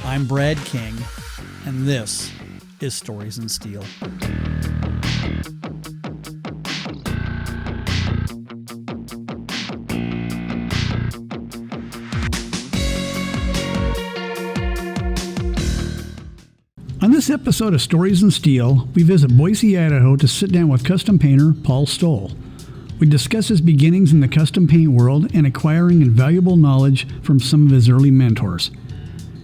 I'm Brad King, and this is Stories in Steel. On this episode of Stories in Steel, we visit Boise, Idaho to sit down with custom painter Paul Stoll. We discuss his beginnings in the custom paint world and acquiring invaluable knowledge from some of his early mentors.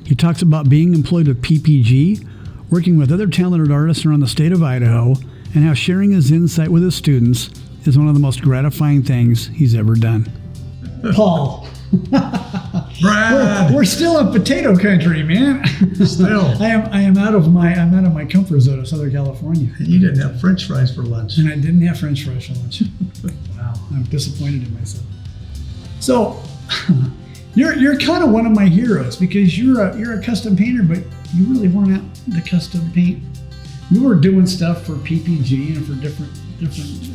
He talks about being employed with PPG, working with other talented artists around the state of Idaho, and how sharing his insight with his students is one of the most gratifying things he's ever done. Paul. Brad. We're still in potato country, man. Still. I am out of my comfort zone of Southern California. And you didn't have French fries for lunch. And I didn't have French fries for lunch. Wow, I'm disappointed in myself. So, you're kind of one of my heroes because you're a custom painter, but you really weren't at the custom paint. You were doing stuff for PPG and for different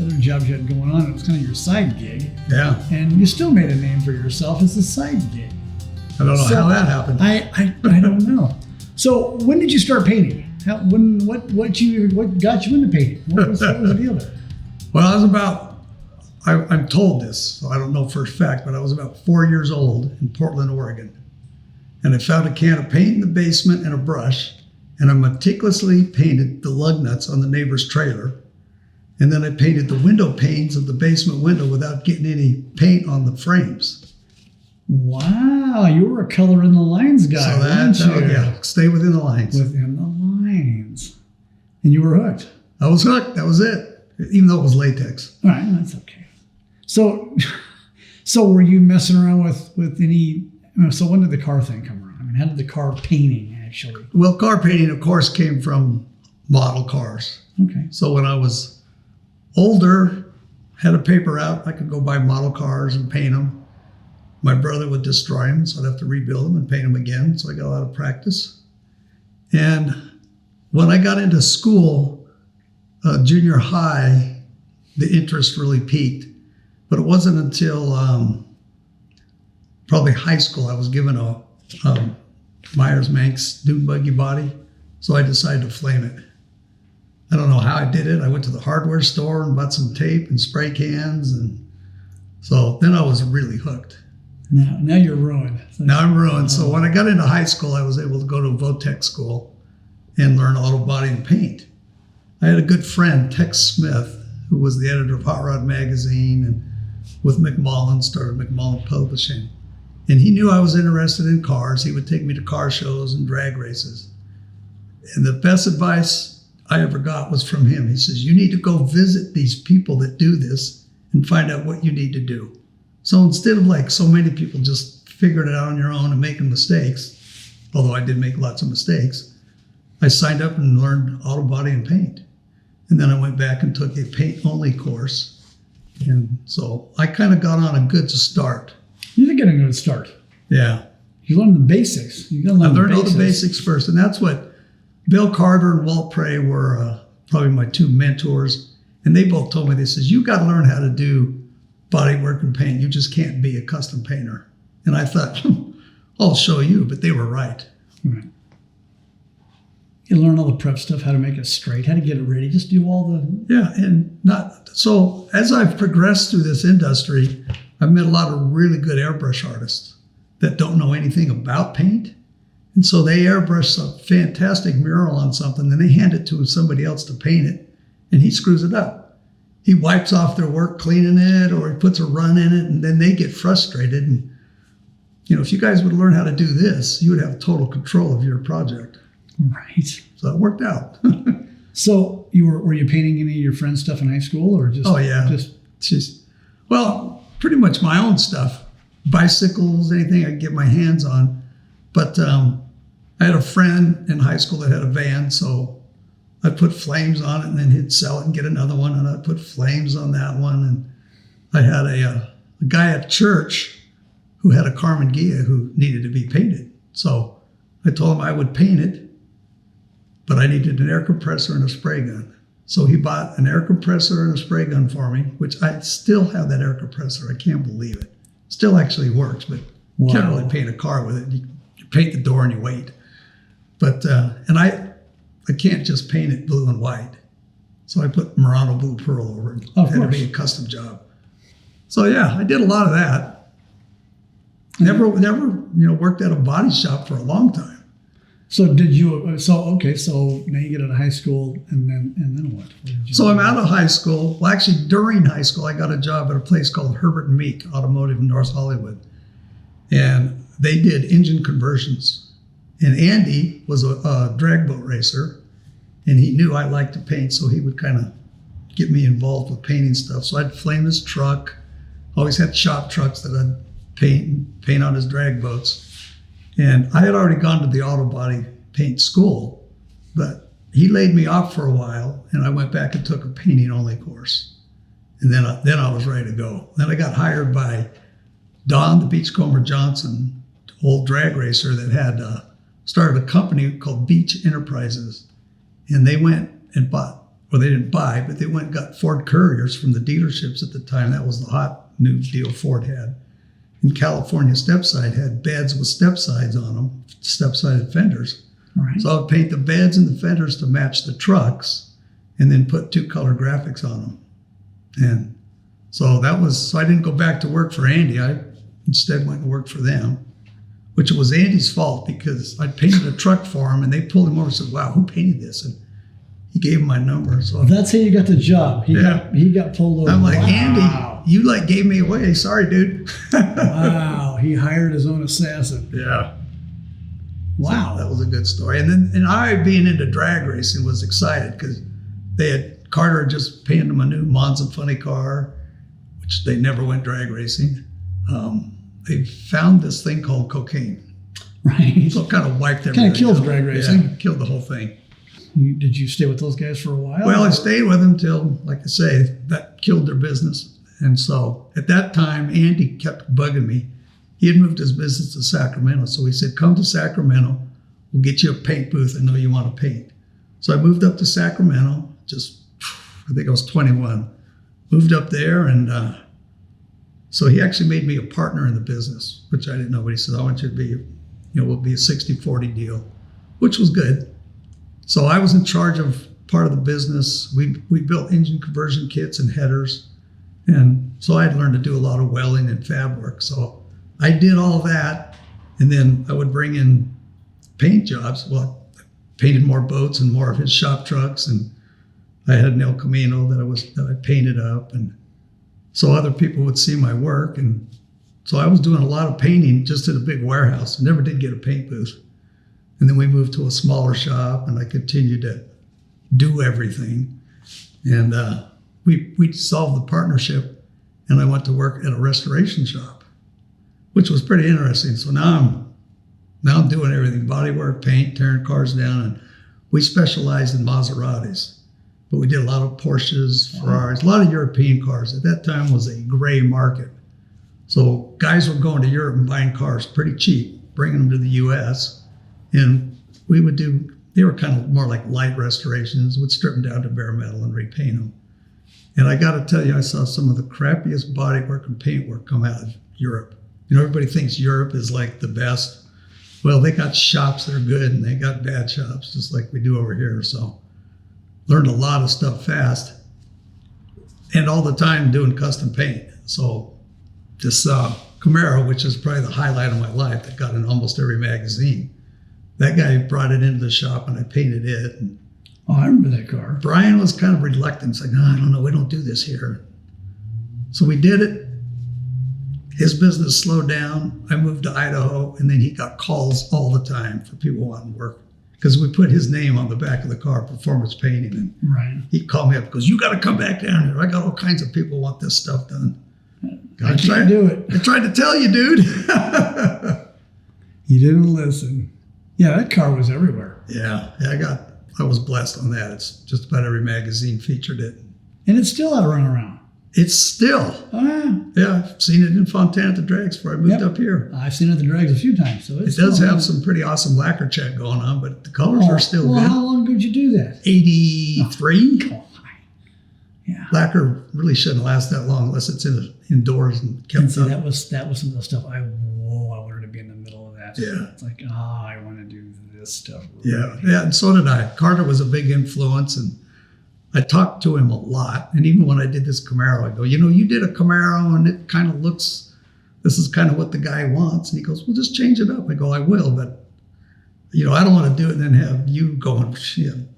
other jobs you had going on. It was kind of your side gig. Yeah. And you still made a name for yourself as a side gig. I don't know how that happened. I don't know. So when did you start painting? What got you into painting? What was the deal there? Well, I'm told this, so I don't know for a fact, but I was about 4 years old in Portland, Oregon. And I found a can of paint in the basement and a brush, and I meticulously painted the lug nuts on the neighbor's trailer. And then I painted the window panes of the basement window without getting any paint on the frames. Wow, you were a color in the lines guy, so weren't you? Yeah, stay within the lines. Within the lines. And you were hooked. I was hooked. That was it. Even though it was latex. All right, that's okay. So were you messing around with any? So when did the car thing come around? I mean, how did the car painting actually? Well, car painting, of course, came from model cars. Okay. So when I was older, had a paper out, I could go buy model cars and paint them. My brother would destroy them, so I'd have to rebuild them and paint them again. So I got a lot of practice. And when I got into school, junior high, the interest really peaked. But it wasn't until probably high school I was given a Myers-Manx dune buggy body. So I decided to flame it. I don't know how I did it. I went to the hardware store and bought some tape and spray cans. And so then I was really hooked. Now you're ruined. Now I'm ruined. So when I got into high school, I was able to go to a Votech school and learn auto body and paint. I had a good friend, Tex Smith, who was the editor of Hot Rod Magazine and with McMullen, started McMullen Publishing. And he knew I was interested in cars. He would take me to car shows and drag races. And the best advice I ever got was from him. He says, you need to go visit these people that do this and find out what you need to do. So instead of like so many people just figuring it out on your own and making mistakes, although I did make lots of mistakes, I signed up and learned auto body and paint. And then I went back and took a paint-only course. And so I kind of got on a good start. You did get a good start. Yeah. You learned the basics. You got to learn I learned all the basics first. And that's what Bill Carter and Walt Prey were probably my two mentors. And they both told me, they says, you got to learn how to do body work and paint. You just can't be a custom painter. And I thought, I'll show you. But they were right. Right. You learn all the prep stuff, how to make it straight, how to get it ready, just do all the... Yeah, and so as I've progressed through this industry, I've met a lot of really good airbrush artists that don't know anything about paint. And so they airbrush a fantastic mural on something, then they hand it to somebody else to paint it, and he screws it up. He wipes off their work cleaning it, or he puts a run in it, and then they get frustrated. And, if you guys would learn how to do this, you would have total control of your project. Right. So it worked out. So were you painting any of your friends' stuff in high school or just? Oh yeah. Well, pretty much my own stuff, bicycles, anything I could get my hands on. But I had a friend in high school that had a van, so I'd put flames on it and then he'd sell it and get another one, and I'd put flames on that one. And I had a guy at church who had a Carmen Ghia who needed to be painted. So I told him I would paint it, but I needed an air compressor and a spray gun. So he bought an air compressor and a spray gun for me, which I still have that air compressor. I can't believe it. Still actually works, but you can't really paint a car with it. You paint the door and you wait. But and I can't just paint it blue and white, so I put Murano blue pearl over it. Of Had to course. be a custom job. So yeah, I did a lot of that. Never worked at a body shop for a long time. So did you? So now you get out of high school, and then what? What did you So do? I'm out of high school. Well, actually, during high school, I got a job at a place called Herbert and Meek Automotive in North Hollywood, and they did engine conversions. And Andy was a drag boat racer, and he knew I liked to paint, so he would kind of get me involved with painting stuff. So I'd flame his truck. Always had shop trucks that I'd paint on his drag boats. And I had already gone to the auto body paint school, but he laid me off for a while, and I went back and took a painting only course. And then I was ready to go. Then I got hired by Don, the Beachcomber Johnson, old drag racer that had started a company called Beach Enterprises. And they went and bought, well, they didn't buy, but they went and got Ford Couriers from the dealerships at the time. That was the hot new deal Ford had. In California, Stepside had beds with step sides on them, step-sided fenders. Right. So I would paint the beds and the fenders to match the trucks and then put 2-color graphics on them. And so I didn't go back to work for Andy. I instead went and worked for them, which was Andy's fault because I painted a truck for him and they pulled him over and said, wow, who painted this? And he gave him my number. So That's how you got the job. He got pulled over. I'm like, wow. Andy, you gave me away. Sorry, dude. Wow. He hired his own assassin. Yeah. Wow. So that was a good story. And I, being into drag racing, was excited because Carter had just painted him a new Monza funny car, which they never went drag racing. They found this thing called cocaine. Right. So it kind of wiped everything. Kind of kills out. drag racing. Yeah, killed the whole thing. Did you stay with those guys for a while? Well, I stayed with them till, like I say, that killed their business. And so at that time, Andy kept bugging me. He had moved his business to Sacramento. So he said, come to Sacramento. We'll get you a paint booth. I know you want to paint. So I moved up to Sacramento. I think I was 21. Moved up there. And so he actually made me a partner in the business, which I didn't know. But he said, I want you to be, we'll be a 60-40 deal, which was good. So I was in charge of part of the business. We built engine conversion kits and headers. And so I had learned to do a lot of welding and fab work. So I did all that. And then I would bring in paint jobs. Well, I painted more boats and more of his shop trucks. And I had an El Camino that I painted up. And so other people would see my work. And so I was doing a lot of painting just at a big warehouse. I never did get a paint booth. And then we moved to a smaller shop, and I continued to do everything. And we dissolved the partnership, and I went to work at a restoration shop, which was pretty interesting. So now I'm doing everything: bodywork, paint, tearing cars down, and we specialized in Maseratis. But we did a lot of Porsches, Ferraris, a lot of European cars. At that time was a gray market. So guys were going to Europe and buying cars pretty cheap, bringing them to the U.S., and we would they were kind of more like light restorations, would strip them down to bare metal and repaint them. And I got to tell you, I saw some of the crappiest bodywork and paintwork come out of Europe. Everybody thinks Europe is like the best. Well, they got shops that are good and they got bad shops, just like we do over here. So learned a lot of stuff fast and all the time doing custom paint. So this Camaro, which is probably the highlight of my life, that got in almost every magazine. That guy brought it into the shop and I painted it. And I remember that car. Brian was kind of reluctant. He's like, I don't know, we don't do this here. So we did it. His business slowed down. I moved to Idaho, and then he got calls all the time for people wanting work because we put his name on the back of the car, performance painting. And right. He called me up and goes, you got to come back down here. I got all kinds of people want this stuff done. I can't do it. I tried to tell you, dude. You didn't listen. Yeah, that car was everywhere. Yeah, I was blessed on that. It's just about every magazine featured it. And it's still out running around. It's still. Oh, yeah. Yeah, I've seen it in Fontana at the drags before I moved up here. I've seen it at the drags a few times. So it does have some pretty awesome lacquer check going on, but the colors are still good. How long did you do that? 83. Oh, yeah. Lacquer really shouldn't last that long unless it's indoors and kept up. That was some of the stuff I wanted to be in the middle of that. Yeah. It's like, I want to do this. this stuff. Yeah, and so did I. Carter was a big influence, and I talked to him a lot. And even when I did this Camaro, I go, you did a Camaro, and it kind of looks, this is kind of what the guy wants. And he goes, well, just change it up. I go, I will, but, I don't want to do it and then have you going,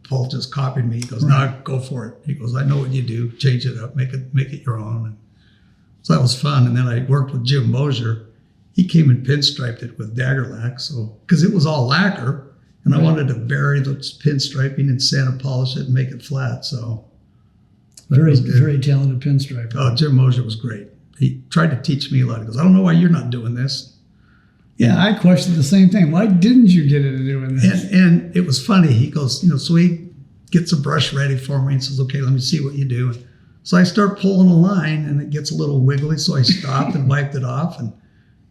Paul just copied me. He goes, no, go for it. He goes, I know what you do. Change it up. Make it your own. And so that was fun. And then I worked with Jim Mosier. He came and pinstriped it with dagger lack. So, because it was all lacquer, and I wanted to bury the pinstriping and sand polish it and make it flat. So, very talented pinstriper. Oh, Jim Mosier was great. He tried to teach me a lot. He goes, I don't know why you're not doing this. Yeah, I questioned the same thing. Why didn't you get into doing this? And it was funny. He goes, so he gets a brush ready for me and says, okay, let me see what you do. So I start pulling a line, and it gets a little wiggly. So I stopped and wiped it off. And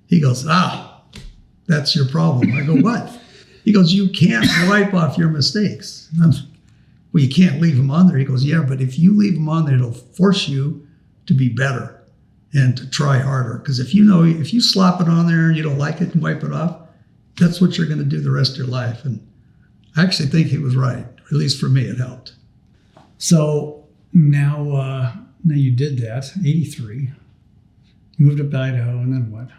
he goes, that's your problem. I go, what? He goes, you can't wipe off your mistakes. Well, you can't leave them on there. He goes, yeah, but if you leave them on there, it'll force you to be better and to try harder. Because if you slop it on there and you don't like it and wipe it off, that's what you're going to do the rest of your life. And I actually think he was right. At least for me, it helped. So now you did that, 83. Moved up to Idaho, and then what?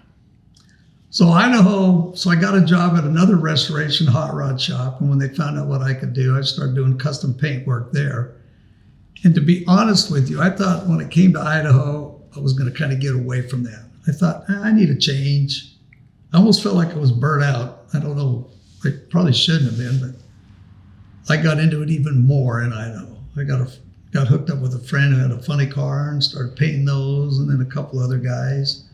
So Idaho, I got a job at another restoration hot rod shop. And when they found out what I could do, I started doing custom paint work there. And to be honest with you, I thought when it came to Idaho, I was going to kind of get away from that. I thought, I need a change. I almost felt like I was burnt out. I don't know, I probably shouldn't have been, but I got into it even more in Idaho. I got hooked up with a friend who had a funny car and started painting those, and then a couple other guys.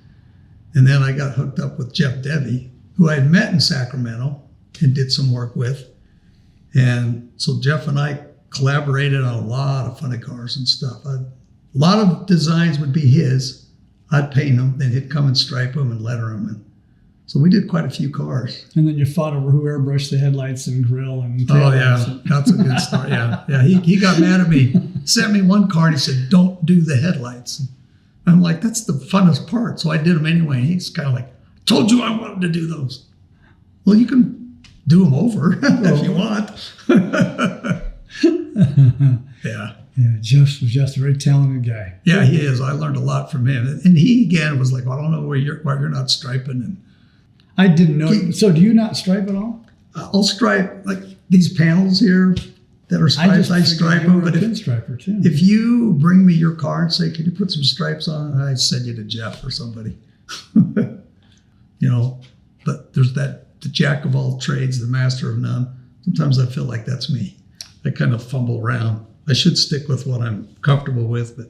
And then I got hooked up with Jeff Devey, who I had met in Sacramento and did some work with. And so Jeff and I collaborated on a lot of funny cars and stuff. A lot of designs would be his. I'd paint them, then he'd come and stripe them and letter them. And so we did quite a few cars. And then you fought over who airbrushed the headlights and grill and tail lights. That's a good story. Yeah. He got mad at me. Sent me one car and he said, don't do the headlights. And I'm like, that's the funnest part. So I did them anyway. He's kind of like, told you I wanted to do those. Well, you can do them over if you want. Yeah. Yeah, Jeff was just a very talented guy. Yeah, he is. I learned a lot from him. And he, again, was like, well, I don't know why you're not striping. And I didn't know. So do you not stripe at all? I'll stripe, like these panels here that are stripes. I stripe them. But if you bring me your car and say, can you put some stripes on it? I send you to Jeff or somebody. But there's the jack of all trades, the master of none. Sometimes I feel like that's me. I kind of fumble around. I should stick with what I'm comfortable with, but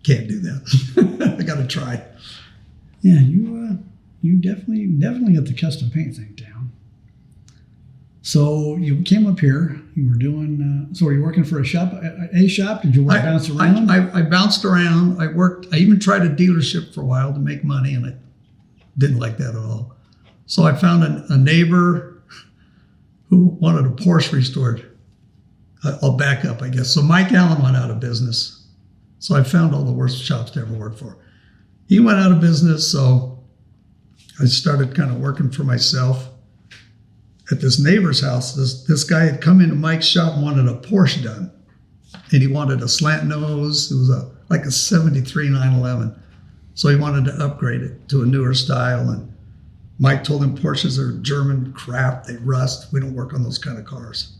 can't do that. I got to try. Yeah, you definitely got the custom paint thing down. So you came up here. You were doing. So were you working for a shop? Did you bounce around? I bounced around. I worked. I even tried a dealership for a while to make money, and I didn't like that at all. So I found a neighbor who wanted a Porsche restored. I'll back up, I guess. So Mike Allen went out of business. So I found all the worst shops to ever work for. He went out of business, so I started kind of working for myself. At this neighbor's house, this guy had come into Mike's shop and wanted a Porsche done. And he wanted a slant nose. It was like a 73 911. So he wanted to upgrade it to a newer style. And Mike told him Porsches are German crap. They rust. We don't work on those kind of cars.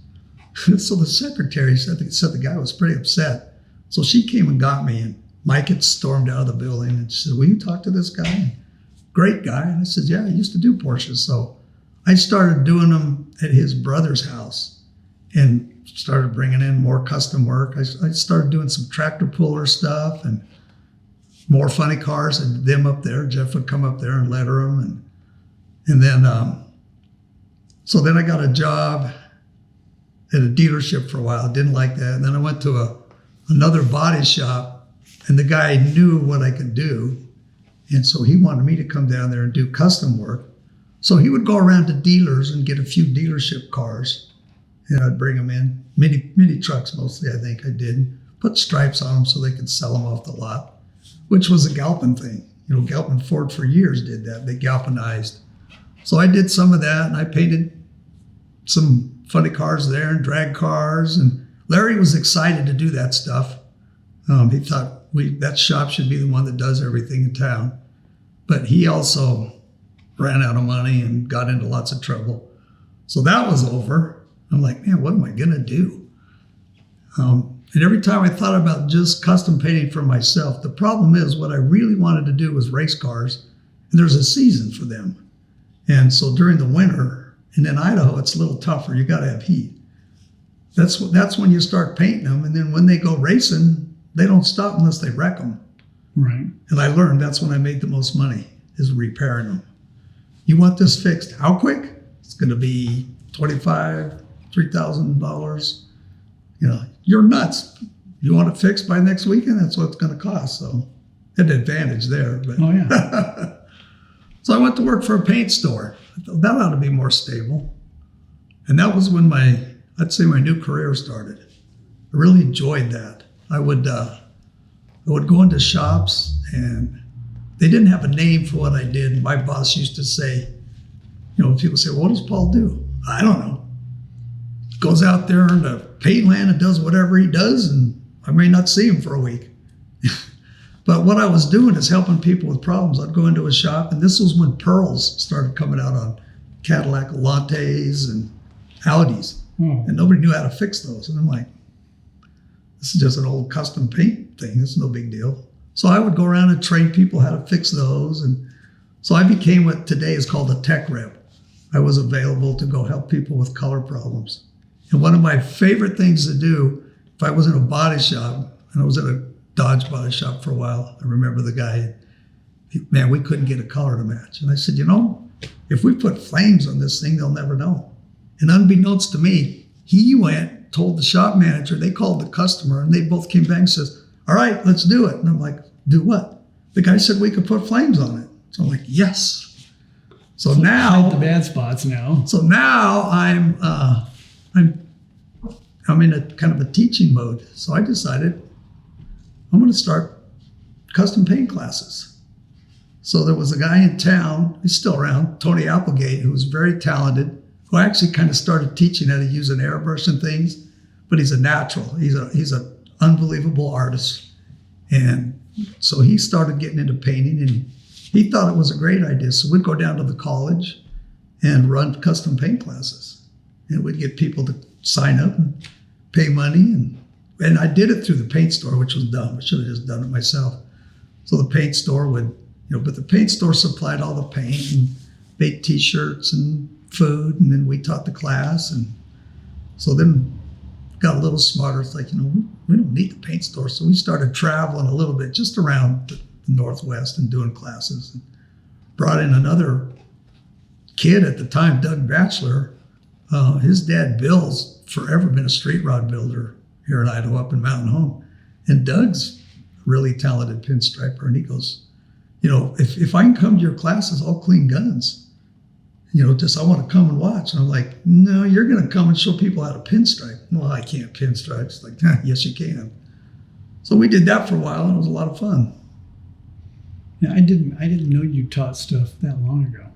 So the secretary said the guy was pretty upset. So she came and got me, and Mike had stormed out of the building, and she said, will you talk to this guy? Great guy. And I said, yeah, I used to do Porsches. So I started doing them at his brother's house and started bringing in more custom work. I started doing some tractor puller stuff and more funny cars, and them up there. Jeff would come up there and letter them. And then, so then I got a job at a dealership for a while. Didn't like that. And then I went to another body shop, and the guy knew what I could do. And so he wanted me to come down there and do custom work. So he would go around to dealers and get a few dealership cars, and I'd bring them in. Mini trucks mostly, I think I did. Put stripes on them so they could sell them off the lot, which was a Galpin thing. Galpin Ford for years did that. They galvanized. So I did some of that, and I painted some funny cars there and drag cars. And Larry was excited to do that stuff. He thought that shop should be the one that does everything in town. But he also ran out of money and got into lots of trouble. So that was over. I'm like, man, what am I going to do? And every time I thought about just custom painting for myself, the problem is what I really wanted to do was race cars. And there's a season for them. And so during the winter, and in Idaho, it's a little tougher. You got to have heat. That's when you start painting them. And then when they go racing, they don't stop unless they wreck them. Right. And I learned that's when I made the most money, is repairing them. You want this fixed how quick? It's going to be $2,500, $3,000. You know, you're nuts. You want it fixed by next weekend? That's what it's going to cost. So, an advantage there. But. Oh, yeah. So I went to work for a paint store. I thought that ought to be more stable. And that was when I'd say my new career started. I really enjoyed that. I would go into shops, and they didn't have a name for what I did. My boss used to say, you know, people say, well, what does Paul do? I don't know. Goes out there in the paint land and does whatever he does, and I may not see him for a week. But what I was doing is helping people with problems. I'd go into a shop, and this was when pearls started coming out on Cadillac Elantes and Audis. Oh. And nobody knew how to fix those. And I'm like, this is just an old custom paint thing. It's no big deal. So I would go around and train people how to fix those. And so I became what today is called a tech rep. I was available to go help people with color problems. And one of my favorite things to do, if I was in a body shop, and I was at a Dodge body shop for a while, I remember the guy, man, we couldn't get a color to match. And I said, you know, if we put flames on this thing, they'll never know. And unbeknownst to me, he went, told the shop manager, they called the customer, and they both came back and says, all right, let's do it. And I'm like, do what? The guy said we could put flames on it. So I'm like, yes. So now, hide the bad spots now. So now I'm in a kind of a teaching mode. So I decided I'm going to start custom paint classes. So there was a guy in town, he's still around, Tony Applegate, who was very talented, who actually kind of started teaching how to use an airbrush and things, but he's a natural. He's an unbelievable artist. And so he started getting into painting, and he thought it was a great idea. So we'd go down to the college and run custom paint classes. And we'd get people to sign up and pay money. And I did it through the paint store, which was dumb. I should have just done it myself. So the paint store would, but the paint store supplied all the paint and made T-shirts and food, and then we taught the class. And so then got a little smarter. It's like, we don't need the paint store. So we started traveling a little bit just around the Northwest and doing classes. And brought in another kid at the time, Doug Batchelor. His dad, Bill's forever been a street rod builder here in Idaho, up in Mountain Home. And Doug's a really talented pinstriper. And he goes, if I can come to your classes, I'll clean guns. I want to come and watch. And I'm like, no, you're going to come and show people how to pinstripe. Well, I can't pinstripe. It's like, yes, you can. So we did that for a while, and it was a lot of fun. Yeah, I didn't know you taught stuff that long ago.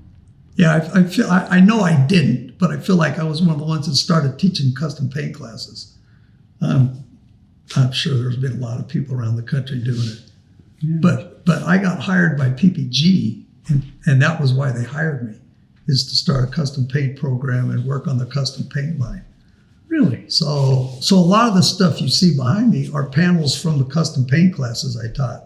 Yeah, I know I didn't, but I feel like I was one of the ones that started teaching custom paint classes. I'm sure there's been a lot of people around the country doing it. Yeah. But I got hired by PPG, and that was why they hired me, is to start a custom paint program and work on the custom paint line. Really? So a lot of the stuff you see behind me are panels from the custom paint classes I taught.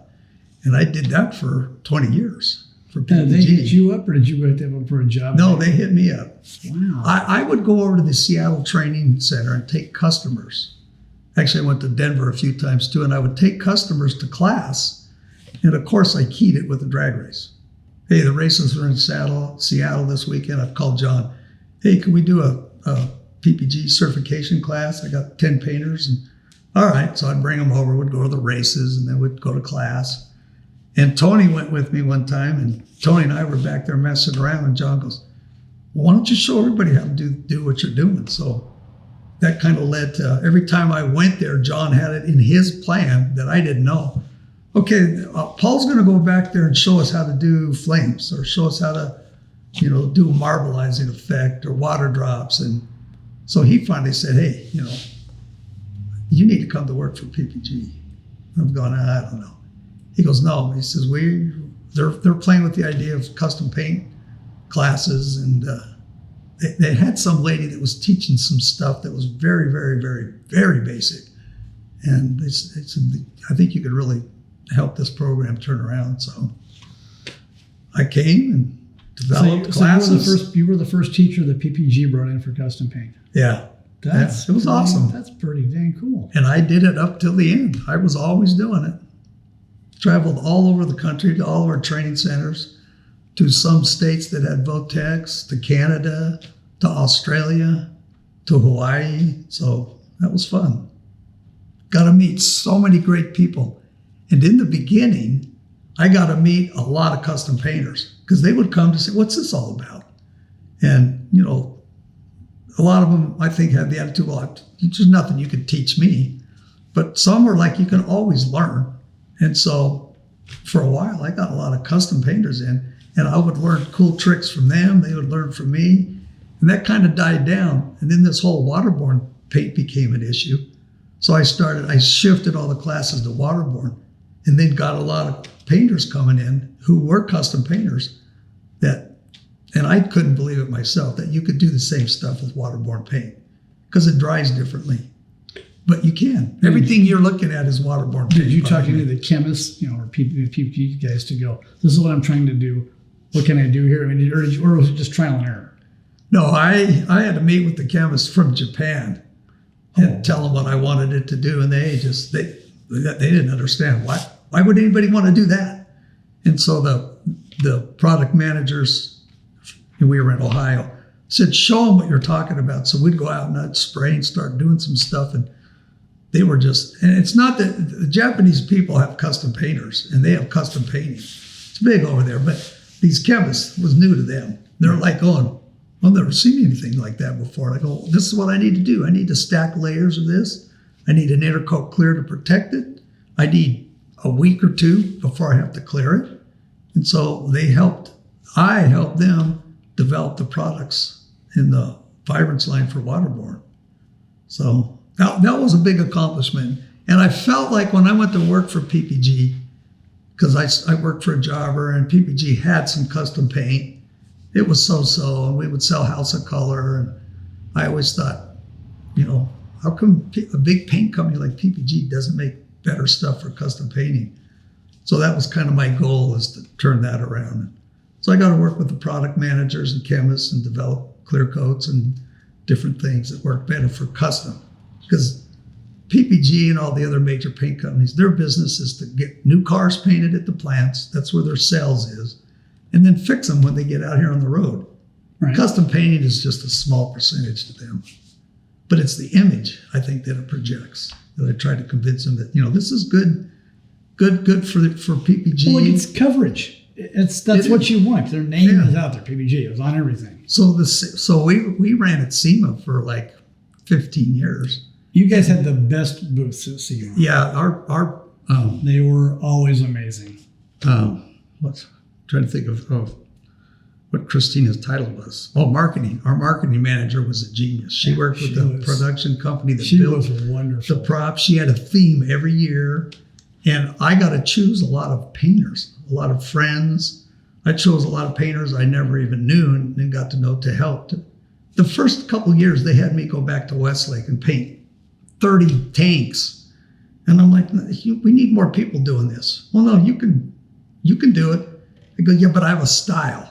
And I did that for 20 years for PPG. They hit you up, or did you write them up for a job? No, they hit me up. Wow. I would go over to the Seattle Training Center and take customers. Actually, I went to Denver a few times too, and I would take customers to class. And of course, I keyed it with a drag race. Hey, the races are in Seattle this weekend. I've called John. Hey, can we do a PPG certification class? I got 10 painters. And all right, so I'd bring them over. We'd go to the races, and then we'd go to class. And Tony went with me one time, and Tony and I were back there messing around, and John goes, well, why don't you show everybody how to do what you're doing? So that kind of led to every time I went there, John had it in his plan that I didn't know. Okay, Paul's going to go back there and show us how to do flames, or show us how to, do a marbleizing effect or water drops. And So he finally said, hey, you need to come to work for PPG. I'm going, I don't know. He goes, no. He says, they're playing with the idea of custom paint classes, and they had some lady that was teaching some stuff that was very, very, very, very basic. And they said, I think you could really help this program turn around. So I came and developed classes. So you were the first teacher that PPG brought in for custom paint. Yeah. It was awesome. That's pretty dang cool. And I did it up till the end. I was always doing it. Traveled all over the country to all of our training centers, to some states that had Votex, to Canada, to Australia, to Hawaii. So that was fun. Got to meet so many great people. And in the beginning, I got to meet a lot of custom painters because they would come to say, what's this all about? And, a lot of them, I think, had the attitude, well, there's nothing you can teach me. But some were like, you can always learn. And so for a while, I got a lot of custom painters in, and I would learn cool tricks from them. They would learn from me. And that kind of died down. And then this whole waterborne paint became an issue. So I shifted all the classes to waterborne, and then got a lot of painters coming in who were custom painters and I couldn't believe it myself that you could do the same stuff with waterborne paint because it dries differently. But you can. Everything you're looking at is waterborne paint. Did you talk to any of the chemists, or PPG guys to go, this is what I'm trying to do. What can I do here? I mean, or was it just trial and error? No, I had to meet with the chemists from Japan and tell them what I wanted it to do. And they didn't understand. Why would anybody want to do that? And so the product managers, and we were in Ohio, said, show them what you're talking about. So we'd go out and I'd spray and start doing some stuff. And they were and it's not that the Japanese people have custom painters and they have custom painting. It's big over there, but these chemists was new to them. They're like going, I've never seen anything like that before. I go, this is what I need to do. I need to stack layers of this. I need an intercoat clear to protect it. I need a week or two before I have to clear it. And so I helped them develop the products in the Vibrance line for waterborne. So that was a big accomplishment. And I felt like when I went to work for PPG, because I worked for a jobber and PPG had some custom paint, it was so-so, and we would sell House of Color. And I always thought, how come a big paint company like PPG doesn't make better stuff for custom painting? So that was kind of my goal, is to turn that around. So I got to work with the product managers and chemists and develop clear coats and different things that work better for custom. Because PPG and all the other major paint companies, their business is to get new cars painted at the plants. That's where their sales is. And then fix them when they get out here on the road. Right. Custom painting is just a small percentage to them. But it's the image, I think, that it projects. That I try to convince them that, this is good for PPG. Well, it's coverage. That's what you want. Their name is out there. PPG. It was on everything. So we ran at SEMA for like 15 years. You guys had the best booths at SEMA. Yeah, they were always amazing. Trying to think of what Christina's title was. Oh, marketing. Our marketing manager was a genius. She worked with the production company that built wonderful. The props. She had a theme every year. And I got to choose a lot of painters, a lot of friends. I chose a lot of painters I never even knew and got to know to help. The first couple of years, they had me go back to Westlake and paint 30 tanks. And I'm like, we need more people doing this. Well, no, you can do it. I go, yeah, but I have a style.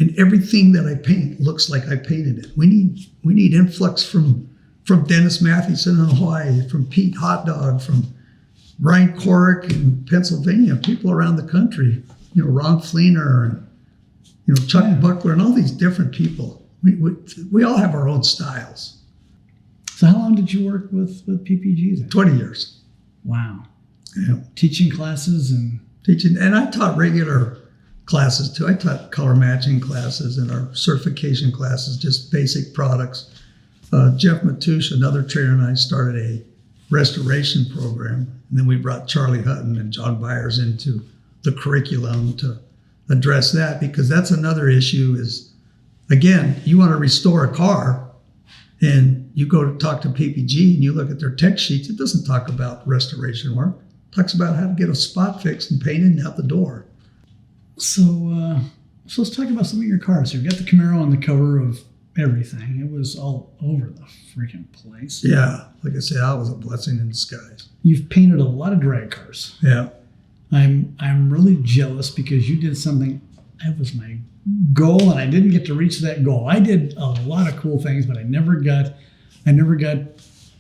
And everything that I paint looks like I painted it. We need influx from Dennis Mathewson in Hawaii, from Pete Hot Dog, from Ryan Corrick in Pennsylvania, people around the country, Ron Fleener and, Chuck Buckler and all these different people. We all have our own styles. So how long did you work with PPG then? 20 years. Wow. Yeah. Teaching classes and I taught regular classes too. I taught color matching classes and our certification classes, just basic products. Jeff Matouche, another trainer, and I started a restoration program. And then we brought Charlie Hutton and John Byers into the curriculum to address that, because that's another issue is, again, you want to restore a car and you go to talk to PPG and you look at their tech sheets, it doesn't talk about restoration work. It talks about how to get a spot fixed and painted and out the door. So let's talk about some of your cars. You've got the Camaro on the cover of everything. It was all over the freaking place. Yeah, like I said, that was a blessing in disguise. You've painted a lot of drag cars. Yeah. I'm really jealous because you did something that was my goal and I didn't get to reach that goal. I did a lot of cool things, but I never got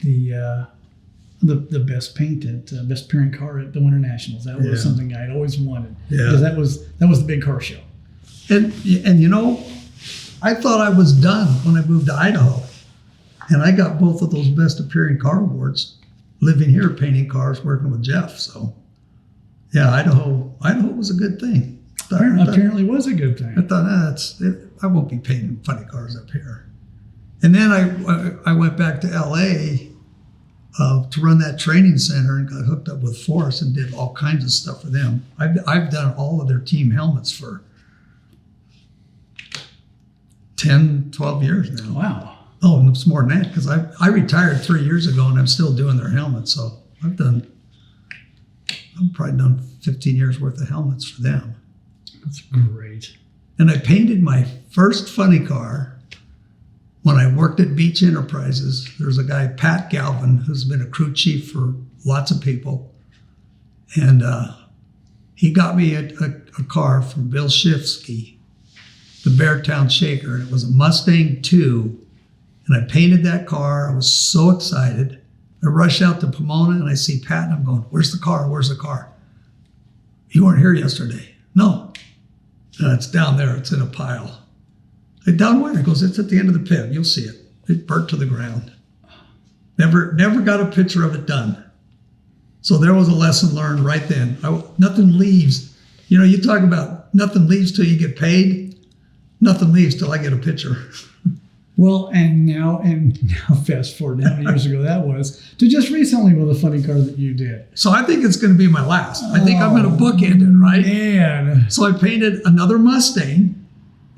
the best painted, best appearing car at the Winter Nationals. That was something I'd always wanted. Yeah. Because that was the big car show. And you know, I thought I was done when I moved to Idaho. And I got both of those best appearing car awards living here, painting cars, working with Jeff. So yeah, Idaho was a good thing. Apparently was a good thing. I thought, I won't be painting funny cars up here. And then I went back to LA to run that training center and got hooked up with Force and did all kinds of stuff for them. I've done all of their team helmets for 10, 12 years now. Wow. Oh, and it's more than that because I retired 3 years ago and I'm still doing their helmets. So I've probably done 15 years worth of helmets for them. That's great. And I painted my first funny car when I worked at Beach Enterprises. There's a guy, Pat Galvin, who's been a crew chief for lots of people. And he got me a car from Bill Shifsky, the Beartown Shaker. And it was a Mustang 2. And I painted that car. I was so excited. I rush out to Pomona and I see Pat and I'm going, where's the car? Where's the car? You weren't here yesterday. No. It's down there. It's in a pile. Down where? He goes, it's at the end of the pit. You'll see it. It burnt to the ground. Never got a picture of it done. So there was a lesson learned right then. Nothing leaves. You know, you talk about nothing leaves till you get paid. Nothing leaves till I get a picture. Well, and now fast forward how many years ago that was to just recently with a funny car that you did. So I think it's going to be my last. I think I'm going to bookend it, right? Man. So I painted another Mustang.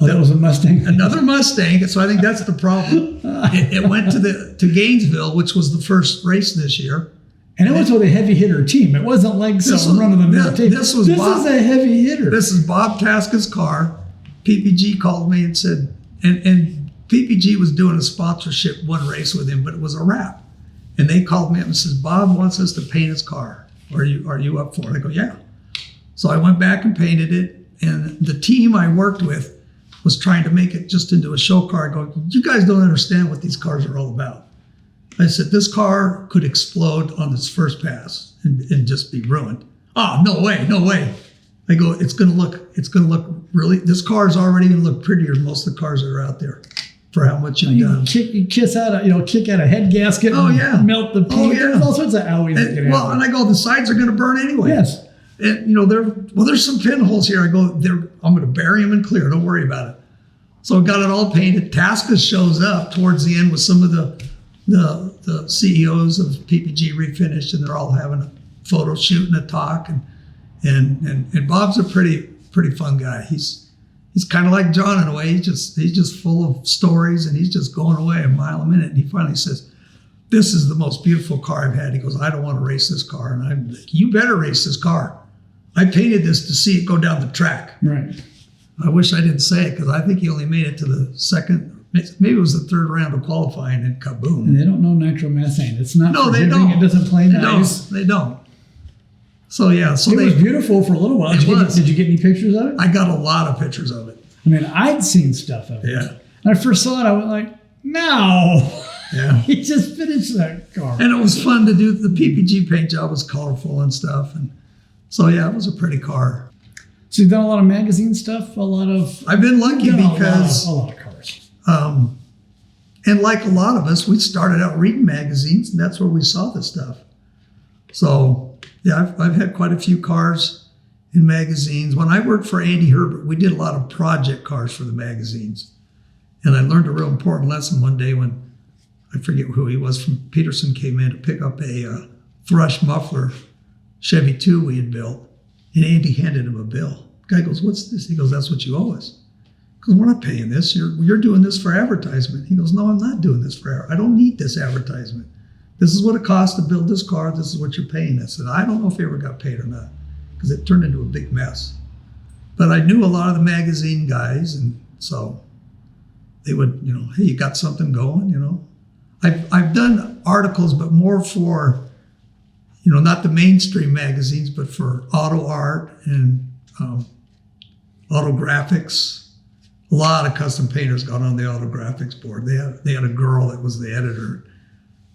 Oh, that was a Mustang. Another Mustang. So I think that's the problem. It went to Gainesville, which was the first race this year. And it was with a heavy hitter team. It wasn't like some run-of-the-mill team. This is a heavy hitter. This is Bob Tasca's car. PPG called me and said, and PPG was doing a sponsorship one race with him, but it was a wrap. And they called me up and says, Bob wants us to paint his car. Are you up for it? I go, yeah. So I went back and painted it. And the team I worked with was trying to make it just into a show car. I go, you guys don't understand what these cars are all about. I said, this car could explode on its first pass and just be ruined. Oh, no way. I go, it's gonna look really, this car is already gonna look prettier than most of the cars that are out there for how much you've done. You kick out a head gasket and melt the paint. There's all sorts of owies that can happen. Well, and I go, the sides are gonna burn anyway. Yes. And there's some pinholes here. I go, I'm gonna bury them and clear, don't worry about it. So I got it all painted. Tasca shows up towards the end with some of the CEOs of PPG Refinish, and they're all having a photo shoot and a talk. And Bob's a pretty fun guy. He's kind of like John in a way. He's just full of stories, and he's just going away a mile a minute. And he finally says, "This is the most beautiful car I've had." He goes, "I don't want to race this car." And I'm like, "You better race this car. I painted this to see it go down the track." Right. I wish I didn't say it because I think he only made it to the second, maybe it was the third round of qualifying, and kaboom. And they don't know nitromethane. It's not. No, they don't. It doesn't play nice. They don't. So yeah, it was beautiful for a little while. Did you get any pictures of it? I got a lot of pictures of it. I mean, I'd seen stuff of it. Yeah. When I first saw it, I went like, no. Yeah. He just finished that car. And it was fun to do. The PPG paint job was colorful and stuff. And so, yeah, it was a pretty car. So you've done a lot of magazine stuff, I've been lucky because a lot of cars. And like a lot of us, we started out reading magazines, and that's where we saw this stuff. So, yeah, I've had quite a few cars in magazines. When I worked for Andy Herbert, we did a lot of project cars for the magazines. And I learned a real important lesson one day when, I forget who he was, from Peterson came in to pick up a Thrush muffler Chevy 2 we had built. And Andy handed him a bill. The guy goes, "What's this?" He goes, "That's what you owe us." Because we're not paying this. You're doing this for advertisement. He goes, no, I'm not doing this for. I don't need this advertisement. This is what it costs to build this car. This is what you're paying us. And I don't know if he ever got paid or not, because it turned into a big mess. But I knew a lot of the magazine guys, and so they would, hey, you got something going, I've done articles, but more for, not the mainstream magazines, but for auto art and auto graphics. A lot of custom painters got on the auto graphics board. They had a girl that was the editor.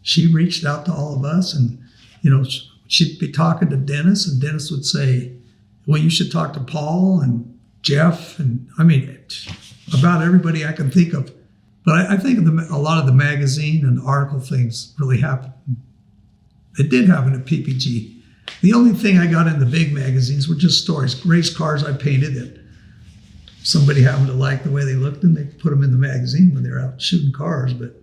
She reached out to all of us, and she'd be talking to Dennis, and Dennis would say, well, you should talk to Paul and Jeff, and about everybody I can think of. But I think a lot of the magazine and article things really happened. It did happen at PPG. The only thing I got in the big magazines were just stories, race cars I painted, and somebody happened to like the way they looked, and they put them in the magazine when they were out shooting cars. But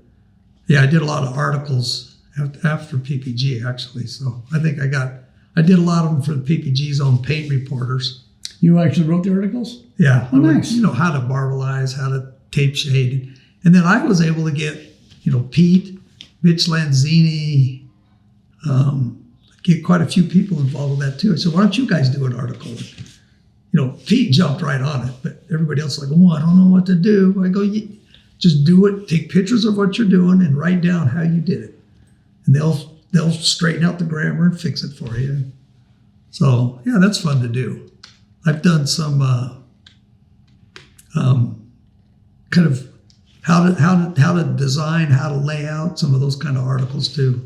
yeah, I did a lot of articles after PPG, actually. So I think I did a lot of them for the PPG's own paint reporters. You actually wrote the articles? Yeah. Oh, nice. How to barbelize, how to tape shade. And then I was able to get, Pete, Mitch Lanzini, get quite a few people involved with that too. I said, why don't you guys do an article? Pete jumped right on it, but everybody else was like, I don't know what to do. I go, just do it. Take pictures of what you're doing and write down how you did it. And they'll straighten out the grammar and fix it for you. So yeah, that's fun to do. I've done some kind of how to design, how to lay out, some of those kind of articles too.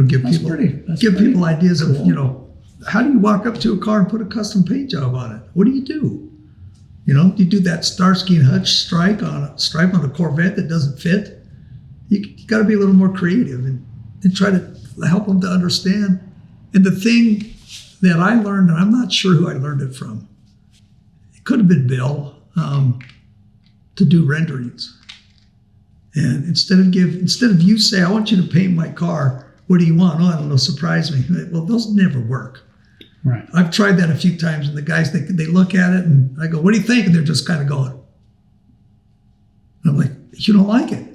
Give people ideas cool. Of how do you walk up to a car and put a custom paint job on it? What do you do? You do that Starsky and Hutch stripe on a Corvette that doesn't fit. You got to be a little more creative and try to help them to understand. And the thing that I learned, and I'm not sure who I learned it from, it could have been Bill, to do renderings. And instead of you say, I want you to paint my car, what do you want? Oh, I don't know, surprise me. Well, those never work. Right. I've tried that a few times, and the guys, they look at it, and I go, what do you think? And they're just kind of going. And I'm like, you don't like it?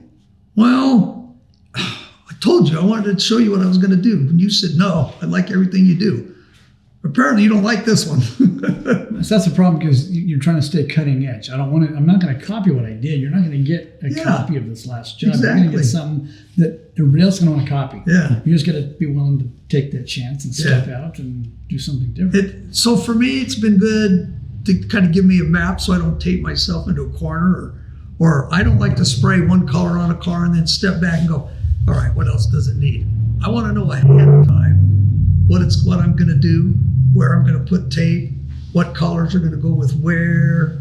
Well, I told you I wanted to show you what I was going to do. And you said, no, I like everything you do. Apparently you don't like this one. So that's the problem, because you're trying to stay cutting edge. I'm not going to copy what I did. You're not going to get a copy of this last job. Exactly. You're going to get something that everybody else is going to want to copy. Yeah. You just got to be willing to take that chance and step out and do something different. So for me, it's been good to kind of give me a map so I don't tape myself into a corner, or I don't like to spray one color on a car and then step back and go, all right, what else does it need? I want to know ahead of time what I'm going to do, where I'm going to put tape, what colors are going to go with where.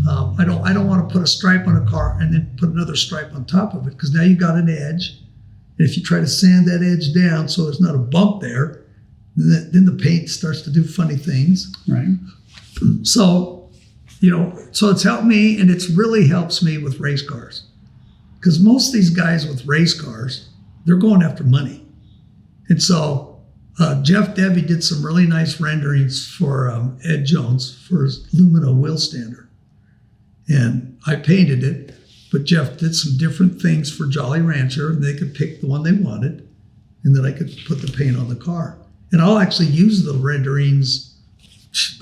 I don't want to put a stripe on a car and then put another stripe on top of it, because now you got an edge. And if you try to sand that edge down so there's not a bump there, then the paint starts to do funny things. Right. So, so it's helped me, and it's really helps me with race cars. Because most of these guys with race cars, they're going after money. And so Jeff Debbie did some really nice renderings for Ed Jones for his Lumina wheel stander. And I painted it, but Jeff did some different things for Jolly Rancher, and they could pick the one they wanted, and then I could put the paint on the car. And I'll actually use the renderings.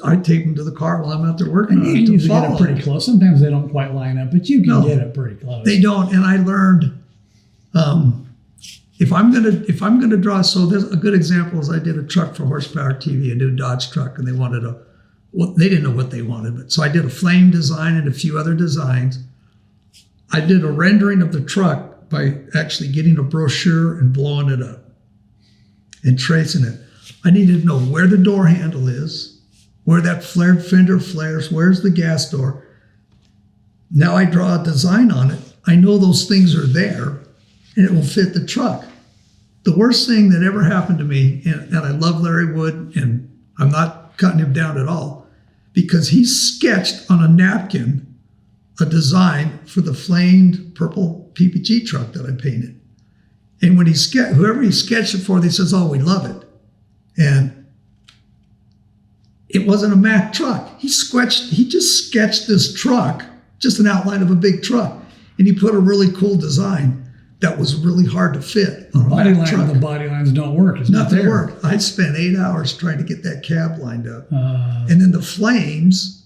I tape them to the car while I'm out there working on it. You usually get it pretty close. Sometimes they don't quite line up, but you can get it pretty close. They don't, and I learned if I'm gonna draw. So there's a good example is I did a truck for Horsepower TV, a new Dodge truck, and they wanted they didn't know what they wanted, but so I did a flame design and a few other designs. I did a rendering of the truck by actually getting a brochure and blowing it up and tracing it. I needed to know where the door handle is, where that flared fender flares, where's the gas door. Now I draw a design on it. I know those things are there, and it will fit the truck. The worst thing that ever happened to me, and I love Larry Wood, and I'm not cutting him down at all, because he sketched on a napkin a design for the flamed purple PPG truck that I painted. And when whoever he sketched it for, they says, oh, we love it. And it wasn't a Mack truck. He just sketched this truck just an outline of a big truck. And he put a really cool design that was really hard to fit on a Mack truck. The body lines don't work. It's not Nothing there. worked. I spent 8 hours trying to get that cab lined up. And then the flames,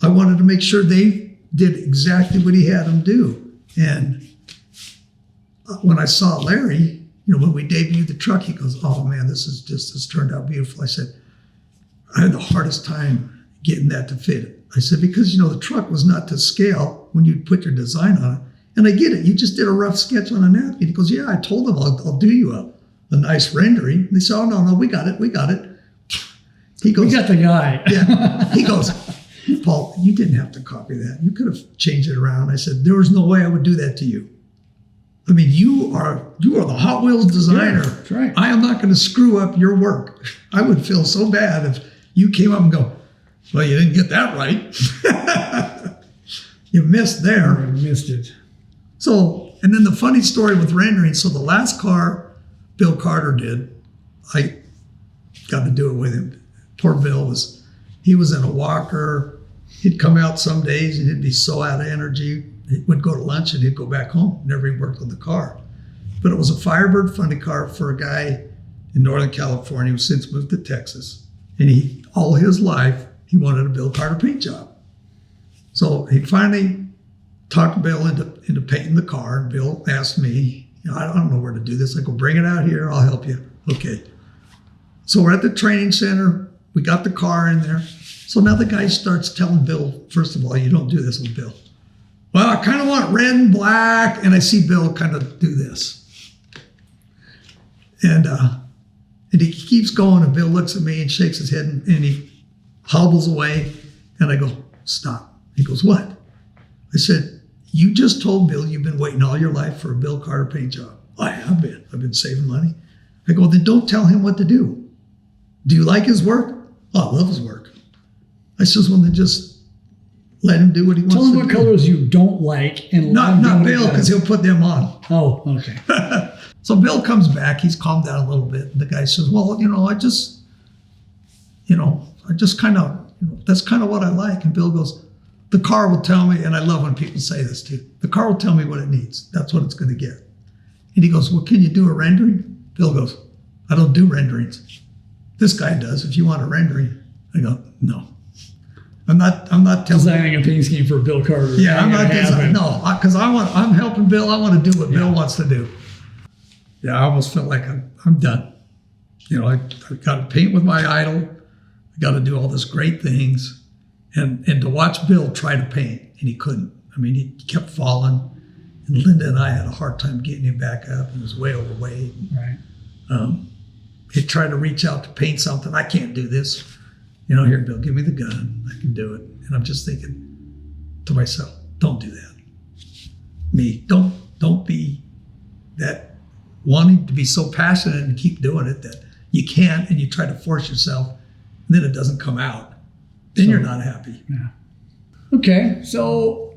I wanted to make sure they did exactly what he had them do. And when I saw Larry, when we debuted the truck, he goes, "Oh man, this turned out beautiful." I said, "I had the hardest time getting that to fit." I said, "Because the truck was not to scale when you put your design on it." And I get it. You just did a rough sketch on a napkin. He goes, "Yeah, I told them I'll do you a nice rendering." And they said, "Oh no, we got it. He goes, "We got the guy." Yeah. He goes, "Paul, you didn't have to copy that. You could have changed it around." I said, "There was no way I would do that to you. I mean, you are the Hot Wheels designer. Yeah, that's right. I am not going to screw up your work." I would feel so bad if you came up and go, "Well, you didn't get that right." You missed there. I missed it. So, and then the funny story with rendering. So the last car Bill Carter did, I got to do it with him. Poor Bill he was in a walker. He'd come out some days and he'd be so out of energy. He would go to lunch and he'd go back home. Never even worked on the car. But it was a Firebird funded car for a guy in Northern California who since moved to Texas. And all his life, he wanted a Bill Carter paint job. So he finally talked Bill into painting the car. And Bill asked me, "I don't know where to do this." I go, "Bring it out here. I'll help you." Okay. So we're at the training center. We got the car in there. So now the guy starts telling Bill, first of all, "You don't do this with Bill." "Well, I kind of want red and black." And I see Bill kind of do this. And he keeps going, and Bill looks at me and shakes his head, and he hobbles away. And I go, "Stop." He goes, "What?" I said, "You just told Bill you've been waiting all your life for a Bill Carter paint job." "I have been. I've been saving money." I go, "Then don't tell him what to do. Do you like his work?" "Oh, I love his work." I says, "Well, then just let him do what he wants to do." Tell him what colors you don't like and Not Bill, because he'll put them on. Oh, okay. So Bill comes back. He's calmed down a little bit. And the guy says, "Well, I just kind of, that's kind of what I like." And Bill goes, "The car will tell me," and I love when people say this too, "the car will tell me what it needs. That's what it's going to get." And he goes, "Well, can you do a rendering?" Bill goes, "I don't do renderings. This guy does. If you want a rendering." I go, "No. I'm not telling." Designing a paint scheme for Bill Carter. Yeah, I'm not designing. No, because I'm helping Bill. I want to do what Bill wants to do. Yeah, I almost felt like I'm done. I got to paint with my idol. I got to do all these great things, and to watch Bill try to paint, and he couldn't. I mean, he kept falling, and Linda and I had a hard time getting him back up. He was way overweight. Right. He'd try to reach out to paint something. "I can't do this." "Here, Bill, give me the gun. I can do it." And I'm just thinking to myself, don't do that. Don't be that wanting to be so passionate and keep doing it that you can't, and you try to force yourself, and then it doesn't come out. Then you're not happy. Yeah. Okay, so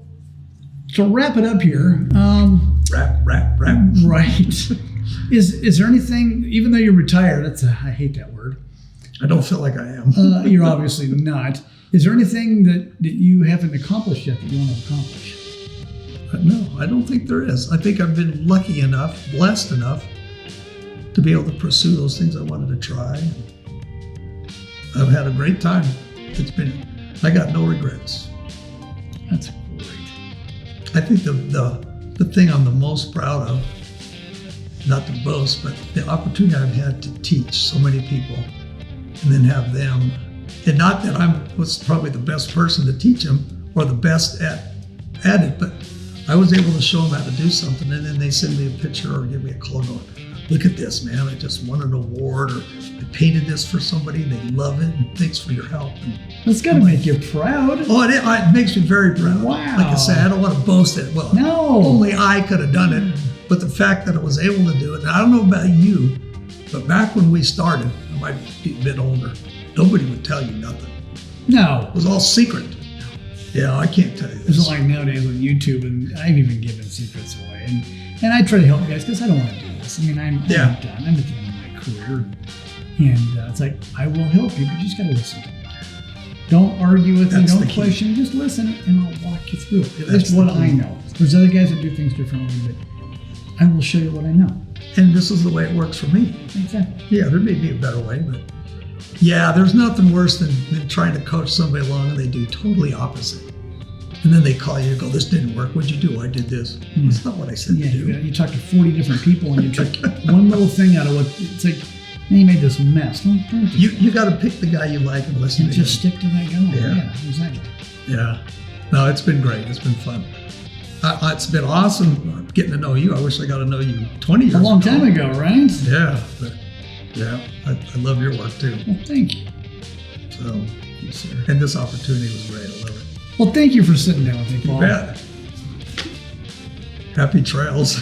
to wrap it up here. Wrap. Right. Is there anything, even though you're retired, I hate that word. I don't feel like I am. You're obviously not. Is there anything that you haven't accomplished yet that you want to accomplish? No, I don't think there is. I think I've been lucky enough, blessed enough to be able to pursue those things I wanted to try. I've had a great time. I got no regrets. That's great. I think the thing I'm the most proud of, not to boast, but the opportunity I've had to teach so many people and then have them, and not that I was probably the best person to teach them or the best at it, but I was able to show them how to do something, and then they send me a picture or give me a call going, "Look at this, man, I just won an award," or "I painted this for somebody and they love it, and thanks for your help." And that's got to make you proud. Oh, it makes me very proud. Wow. Like I say, I don't want to boast it. Well, no. Only I could have done it, but the fact that I was able to do it, and I don't know about you, but back when we started, I might be a bit older, nobody would tell you nothing. No. It was all secret. Yeah, I can't tell you this. It's like nowadays with YouTube, and I've even given secrets away. And I try to help you guys because I don't want to do this. I mean, I'm done. I'm at the end of my career. And it's like, I will help you, but you just got to listen to me. Don't argue with me. That's Don't the key. question. Just listen, and I'll walk you through it. That's That's the what key. I know. There's other guys that do things differently, but I will show you what I know. And this is the way it works for me. Exactly. Yeah, there may be a better way, but yeah, there's nothing worse than trying to coach somebody along and they do totally opposite. And then they call you and go, this didn't work. What'd you do? I did this. That's not what I said Yeah, to do. you talk to 40 different people and you take one little thing out of what it's like. Man, you made this mess. Don't do it. You got to pick the guy you like and listen And to just him. stick to that going. Yeah. Yeah, exactly. Yeah. No, it's been great. It's been fun. It's been awesome getting to know you. I wish I got to know you 20 years A ago. long time ago, right? Yeah. But yeah, I love your work too. Well, thank you. So, Yes, sir. and this opportunity was great. I love it. Well, thank you for sitting down with me, Paul. You bet. Happy trails.